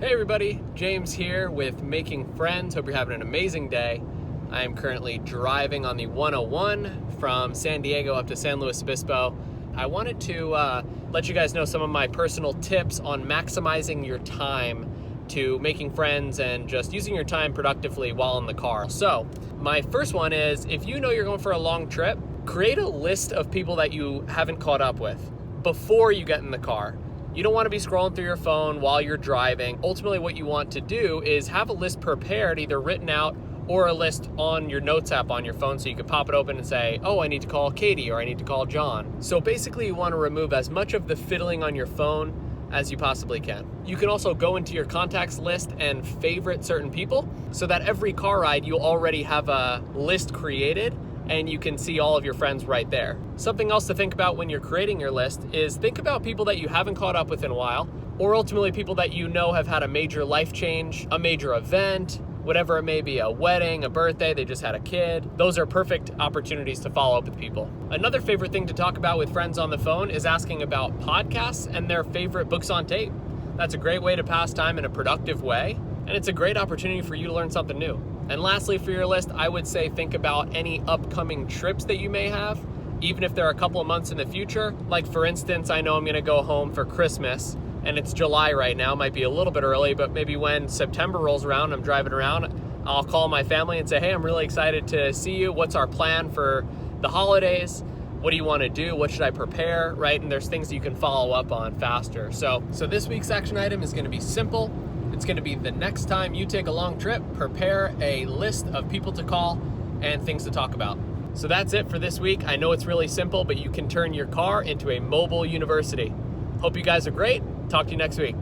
Hey everybody, James here with Making Friends. Hope you're having an amazing day. I am currently driving on the 101 from San Diego up to San Luis Obispo. I wanted to let you guys know some of my personal tips on maximizing your time to making friends and just using your time productively while in the car. So my first one is, if you know you're going for a long trip, create a list of people that you haven't caught up with before you get in the car. You don't want to be scrolling through your phone while you're driving. Ultimately, what you want to do is have a list prepared, either written out or a list on your notes app on your phone, so you can pop it open and say, oh, I need to call Katie or I need to call John. So basically, you want to remove as much of the fiddling on your phone as you possibly can. You can also go into your contacts list and favorite certain people so that every car ride you'll already have a list created and you can see all of your friends right there. Something else to think about when you're creating your list is think about people that you haven't caught up with in a while, or ultimately people that you know have had a major life change, a major event, whatever it may be, a wedding, a birthday, they just had a kid. Those are perfect opportunities to follow up with people. Another favorite thing to talk about with friends on the phone is asking about podcasts and their favorite books on tape. That's a great way to pass time in a productive way, and it's a great opportunity for you to learn something new. And lastly, for your list, I would say think about any upcoming trips that you may have, even if they're a couple of months in the future. Like for instance, I know I'm gonna go home for Christmas, and it's July right now, might be a little bit early, but maybe when September rolls around, I'm driving around, I'll call my family and say, hey, I'm really excited to see you. What's our plan for the holidays? What do you want to do? What should I prepare, right? And there's things you can follow up on faster. So this week's action item is going to be simple. It's going to be the next time you take a long trip, prepare a list of people to call and things to talk about. So that's it for this week. I know it's really simple, but you can turn your car into a mobile university. Hope you guys are great. Talk to you next week.